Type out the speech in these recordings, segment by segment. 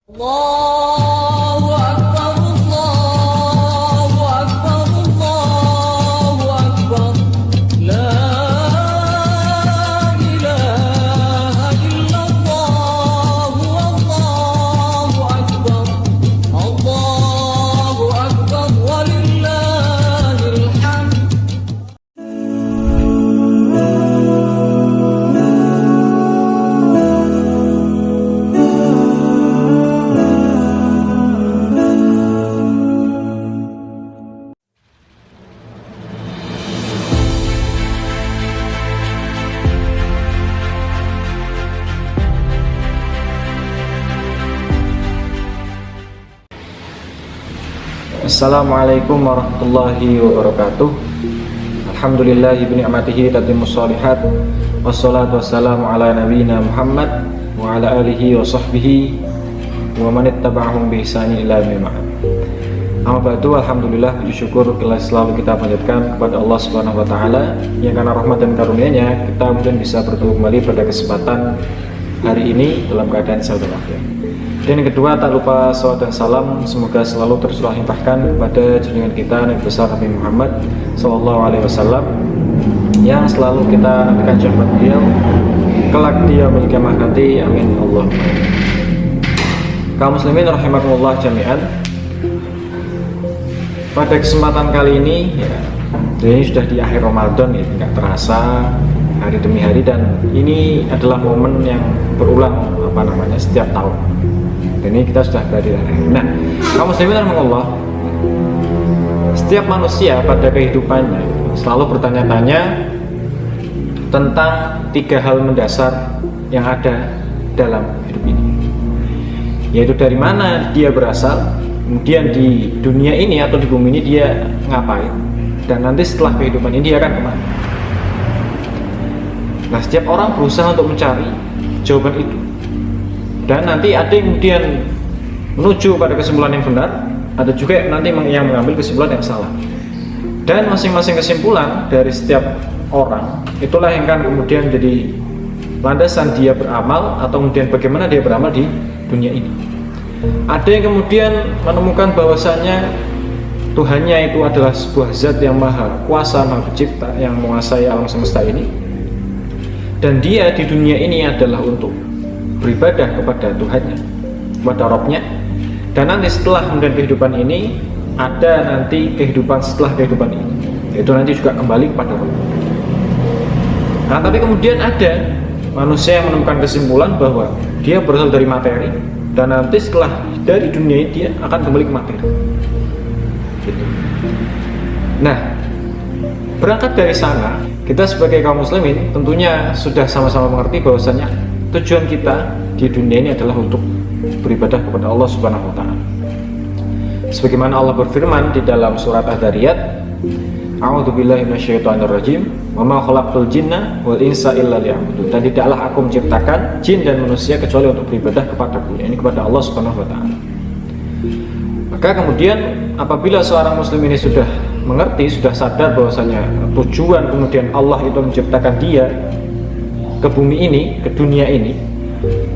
Allahu Akbar, Allahu Akbar, Allahu Akbar. La ilaha illallah, Allahu Akbar. Allahu Akbar, walillahil hamd. Assalamualaikum warahmatullahi wabarakatuh. Alhamdulillahi bini'matihi tatimmus shalihat. Wassalatu wassalamu ala nabiyyina Muhammad wa ala alihi wa sahbihi wa man ittaba'ahum bi ihsani ila yaumil ma'ad. Amma ba'du, alhamdulillah, puji syukur telah selalu kita panjatkan kepada Allah Subhanahu wa taala yang karena rahmat dan karunia-Nya kita kemudian bisa bertemu kembali pada kesempatan hari ini dalam keadaan sehat walafiat. Dan yang kedua, tak lupa salawat dan salam semoga selalu tercurah limpahkan kepada junjungan kita Nabi besar Nabi Muhammad SAW yang selalu kita nantikan syafaat beliau kelak di yaumil qiyamah nanti. Amin Allahumma. Kaum muslimin rahimakumullah jami'an. Pada kesempatan kali ini ini sudah di akhir Ramadan, ya, nggak terasa hari demi hari, dan ini adalah momen yang berulang setiap tahun. Dan ini kita sudah berada di akhir. Nah, kaum muslimin rahimakumullah, setiap manusia pada kehidupannya selalu bertanya-tanya tentang tiga hal mendasar yang ada dalam hidup ini, yaitu dari mana dia berasal, kemudian di dunia ini atau di bumi ini dia ngapain, dan nanti setelah kehidupan ini dia akan kemana. Nah, setiap orang berusaha untuk mencari jawaban itu, dan nanti ada yang kemudian menuju pada kesimpulan yang benar, ada juga nanti yang mengambil kesimpulan yang salah. Dan masing-masing kesimpulan dari setiap orang itulah yang akan kemudian jadi landasan dia beramal, atau kemudian bagaimana dia beramal di dunia ini. Ada yang kemudian menemukan bahwasanya Tuhannya itu adalah sebuah zat yang maha kuasa, maha pencipta, yang menguasai alam semesta ini, dan dia di dunia ini adalah untuk beribadah kepada Tuhannya, kepada Rabbnya. Dan nanti setelah kemudian kehidupan ini ada nanti kehidupan setelah kehidupan ini, yaitu nanti juga kembali kepada Rabb. Nah, tapi kemudian ada manusia yang menemukan kesimpulan bahwa dia berasal dari materi, dan nanti setelah dari dunia ini dia akan kembali ke materi gitu. Nah, berangkat dari sana, kita sebagai kaum muslimin tentunya sudah sama-sama mengerti bahwasanya tujuan kita di dunia ini adalah untuk beribadah kepada Allah Subhanahu wa taala. Sebagaimana Allah berfirman di dalam surat Ad-Dariyat, A'udzubillahi minasyaitonirrajim, wa ma khalaqtul jinna wal insa illa liya'budun. Dan tidaklah aku menciptakan jin dan manusia kecuali untuk beribadah kepadaku, ini kepada Allah Subhanahu wa taala. Maka kemudian apabila seorang muslim ini sudah mengerti, sudah sadar bahwasanya tujuan kemudian Allah itu menciptakan dia ke bumi ini, ke dunia ini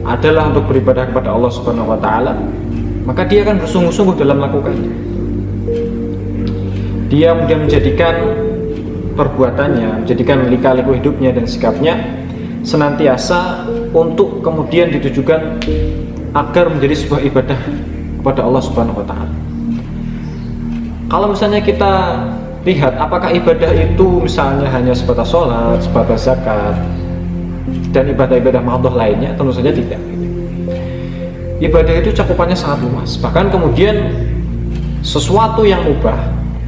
adalah untuk beribadah kepada Allah Subhanahu wa taala, maka dia akan bersungguh-sungguh dalam melakukannya. Dia kemudian menjadikan perbuatannya, menjadikan lika-liku hidupnya dan sikapnya senantiasa untuk kemudian ditujukan agar menjadi sebuah ibadah kepada Allah Subhanahu wa taala. Kalau misalnya kita lihat apakah ibadah itu misalnya hanya sebatas sholat, sebatas zakat, dan ibadah-ibadah mahdoh lainnya, tentu saja tidak. Ibadah itu cakupannya sangat luas. Bahkan kemudian sesuatu yang mubah,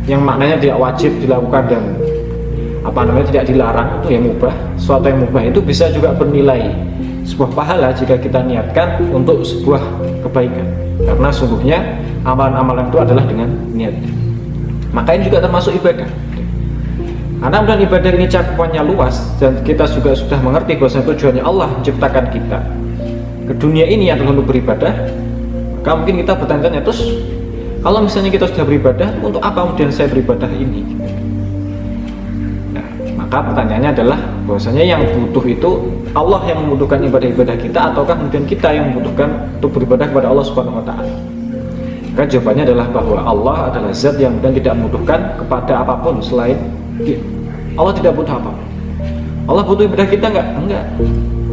yang maknanya tidak wajib dilakukan dan tidak dilarang, itu yang mubah. Sesuatu yang mubah itu bisa juga bernilai sebuah pahala jika kita niatkan untuk sebuah kebaikan, karena sungguhnya amalan-amalan itu adalah dengan niat. Maka ini juga termasuk ibadah. Karena kemudian ibadah ini cakupannya luas, dan kita juga sudah mengerti bahwa tujuannya Allah menciptakan kita ke dunia ini adalah untuk beribadah. Maka mungkin kita bertanya-tanya, terus kalau misalnya kita sudah beribadah, untuk apa kemudian saya beribadah ini? Nah, maka Maka pertanyaannya adalah bahwasanya yang butuh itu Allah yang membutuhkan ibadah-ibadah kita, ataukah kemudian kita yang membutuhkan untuk beribadah kepada Allah Subhanahu wa taala? Maka jawabannya adalah bahwa Allah adalah zat yang kemudian tidak membutuhkan kepada apapun selain Dia. Allah tidak butuh apa. Allah butuh ibadah kita enggak.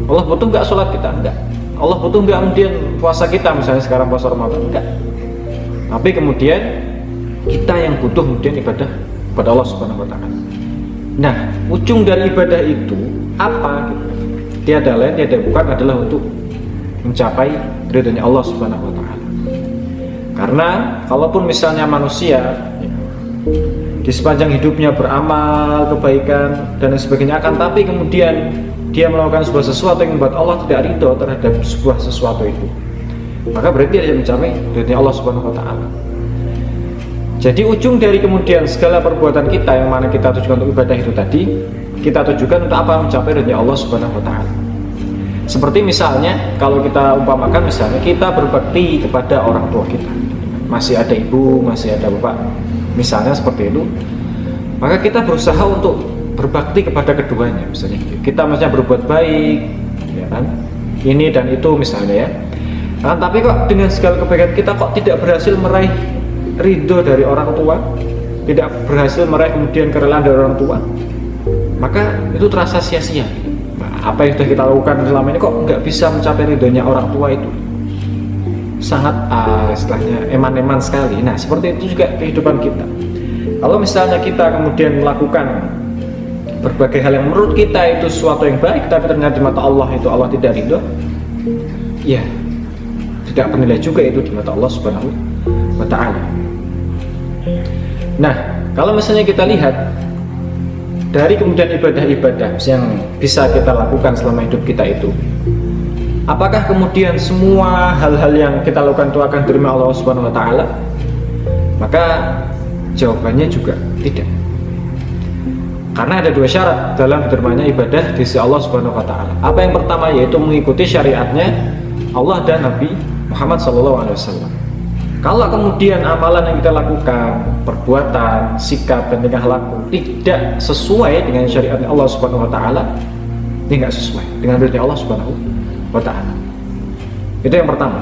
Allah butuh enggak sholat kita? Enggak. Allah butuh enggak kemudian puasa kita, misalnya sekarang puasa Ramadan? Enggak. Tapi kemudian kita yang butuh kemudian ibadah kepada Allah Subhanahu wa taala. Nah, ujung dari ibadah itu apa? Tiada lain, tiada bukan adalah untuk mencapai ridhonya Allah Subhanahu wa taala. Karena kalaupun misalnya manusia di sepanjang hidupnya beramal kebaikan dan sebagainya, akan tapi kemudian dia melakukan sebuah sesuatu yang membuat Allah tidak ridho terhadap sebuah sesuatu itu, maka berarti dia mencapai ridhonya Allah Subhanahu wa taala. Jadi ujung dari kemudian segala perbuatan kita yang mana kita tujukan untuk ibadah itu tadi, kita tujukan untuk apa? Mencapai ridhonya Allah Subhanahu wa taala. Seperti misalnya kalau kita umpamakan misalnya kita berbakti kepada orang tua kita, masih ada ibu, masih ada bapak, misalnya seperti itu, maka kita berusaha untuk berbakti kepada keduanya, misalnya kita maksudnya berbuat baik, ya kan, ini dan itu misalnya ya. Nah, tapi kok dengan segala kebaikan kita kok tidak berhasil meraih ridho dari orang tua, tidak berhasil meraih kemudian kerelaan dari orang tua, maka itu terasa sia-sia. Nah, apa yang sudah kita lakukan selama ini kok nggak bisa mencapai ridhonya orang tua itu, sangat istilahnya eman-eman sekali. Nah, seperti itu juga kehidupan kita. Kalau misalnya kita kemudian melakukan berbagai hal yang menurut kita itu sesuatu yang baik, tapi ternyata di mata Allah itu Allah tidak ridho, ya tidak bernilai juga itu di mata Allah Subhanahu wa taala. Nah, kalau misalnya kita lihat dari kemudian ibadah-ibadah yang bisa kita lakukan selama hidup kita itu, apakah kemudian semua hal-hal yang kita lakukan itu akan diterima Allah Subhanahu wa taala? Maka jawabannya juga tidak. Karena ada dua syarat dalam diterimanya ibadah di sisi Allah Subhanahu wa taala. Apa yang pertama yaitu mengikuti syariatnya Allah dan Nabi Muhammad SAW. Kalau kemudian amalan yang kita lakukan, perbuatan, sikap dan tingkah laku tidak sesuai dengan syariat Allah Subhanahu wa taala, ini enggak sesuai dengan ridhonya Allah Subhanahu wa ta'ala. Itu yang pertama.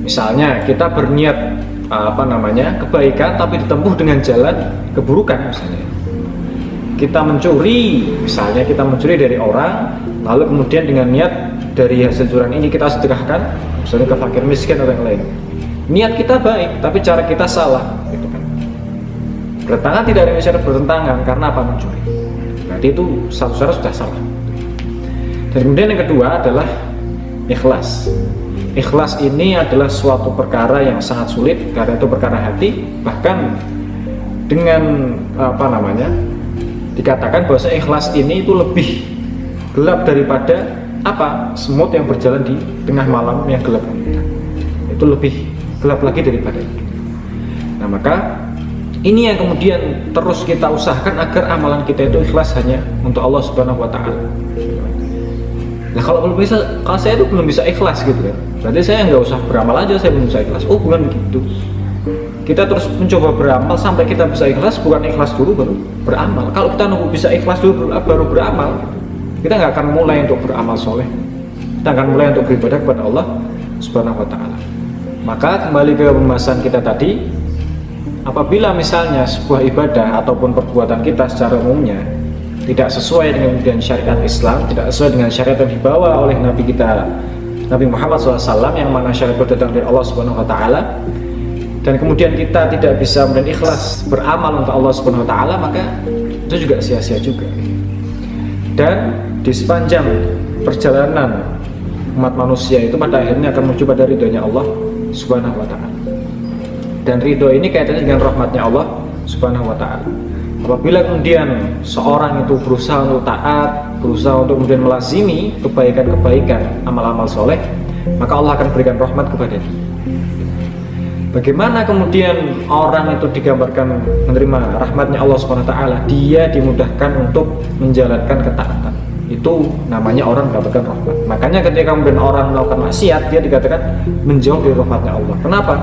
Misalnya kita berniat kebaikan tapi ditempuh dengan jalan keburukan, misalnya kita mencuri, misalnya kita mencuri dari orang, lalu kemudian dengan niat dari hasil curian ini kita sedekahkan misalnya ke fakir miskin atau yang lain. Niat kita baik tapi cara kita salah, gitu kan. Bertentangan tidak ada syarat bertentangan, karena apa? Mencuri. Berarti itu satu syarat sudah salah. Dan kemudian yang kedua adalah ikhlas. Ikhlas ini adalah suatu perkara yang sangat sulit karena itu perkara hati. Bahkan dengan dikatakan bahwa ikhlas ini itu lebih gelap daripada semut yang berjalan di tengah malam yang gelap. Itu lebih gelap lagi daripada itu. Nah, maka ini yang kemudian terus kita usahakan agar amalan kita itu ikhlas hanya untuk Allah Subhanahu wa taala. Nah, kalau saya itu belum bisa ikhlas gitu kan, berarti saya nggak usah beramal aja, saya belum bisa ikhlas. Oh, bukan begitu. Kita terus mencoba beramal sampai kita bisa ikhlas, bukan ikhlas dulu baru beramal. Kalau kita nunggu bisa ikhlas dulu baru beramal, kita nggak akan mulai untuk beramal soleh. Kita akan mulai untuk beribadah kepada Allah Subhanahu wa taala. Maka kembali ke pembahasan kita tadi, apabila misalnya sebuah ibadah ataupun perbuatan kita secara umumnya tidak sesuai dengan syariat Islam, tidak sesuai dengan syariat yang dibawa oleh Nabi kita Nabi Muhammad SAW, yang mana syariat datang dari Allah Subhanahu wa taala, dan kemudian kita tidak bisa ikhlas beramal untuk Allah Subhanahu wa taala, maka itu juga sia-sia juga. Dan di sepanjang perjalanan umat manusia itu pada akhirnya akan menuju pada ridhonya Allah Subhanahu wa ta'ala. Dan ridho ini kaitannya dengan rahmatnya Allah Subhanahu wa ta'ala. Apabila kemudian seorang itu berusaha untuk taat, berusaha untuk kemudian melazimi kebaikan-kebaikan, amal-amal soleh, maka Allah akan berikan rahmat kepada dia. Bagaimana kemudian orang itu digambarkan menerima rahmatnya Allah Subhanahu wa ta'ala? Dia dimudahkan untuk menjalankan ketaatan. Itu namanya orang mendapatkan rahmat. Makanya ketika kemudian orang melakukan maksiat, dia dikatakan menjauh dari rahmatnya Allah. Kenapa?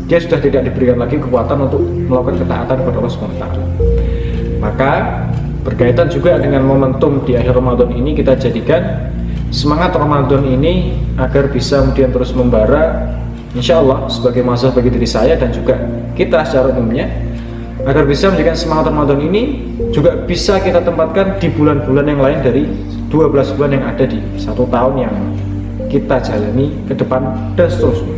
Dia sudah tidak diberikan lagi kekuatan untuk melakukan ketaatan kepada Allah Subhanahu wa ta'ala. Maka Berkaitan juga dengan momentum di akhir Ramadan ini, kita jadikan semangat Ramadan ini agar bisa kemudian terus membara, insya Allah sebagai masalah bagi diri saya dan juga kita secara umumnya, agar bisa menjadikan semangat Ramadan ini juga bisa kita tempatkan di bulan-bulan yang lain dari 12 bulan yang ada di 1 tahun yang kita jalani ke depan dan seterusnya.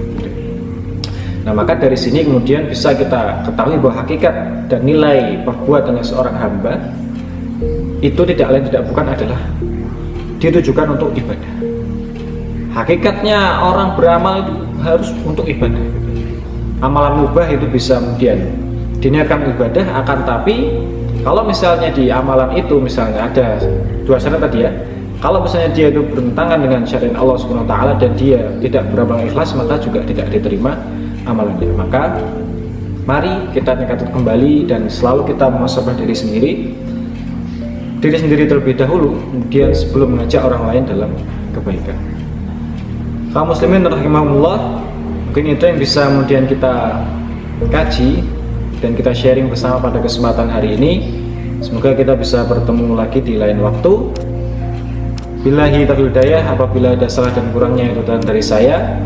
Nah, maka dari sini kemudian bisa kita ketahui bahwa hakikat dan nilai perbuatan seorang hamba itu tidak lain tidak bukan adalah ditujukan untuk ibadah. Hakikatnya orang beramal itu harus untuk ibadah. Amalan mubah itu bisa kemudian diniatkan ibadah, akan tapi kalau misalnya di amalan itu misalnya ada 2 syarat tadi ya, kalau misalnya dia itu bertentangan dengan syariat Allah Subhanahu wa taala dan dia tidak beramal ikhlas, maka juga tidak diterima amalannya. Maka mari kita tingkatkan kembali dan selalu kita muhasabah diri sendiri terlebih dahulu, kemudian sebelum mengajak orang lain dalam kebaikan. Kaum muslimin rahimahumullah, mungkin itu yang bisa kemudian kita kaji dan kita sharing bersama pada kesempatan hari ini. Semoga kita bisa bertemu lagi di lain waktu. Billahi taufiq wal hidayah, apabila ada salah dan kurangnya itu dari saya.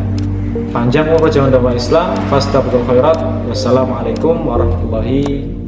Panjang umur perjalanan dakwah Islam, fastabiqul khairat. Wassalamualaikum warahmatullahi wabarakatuh.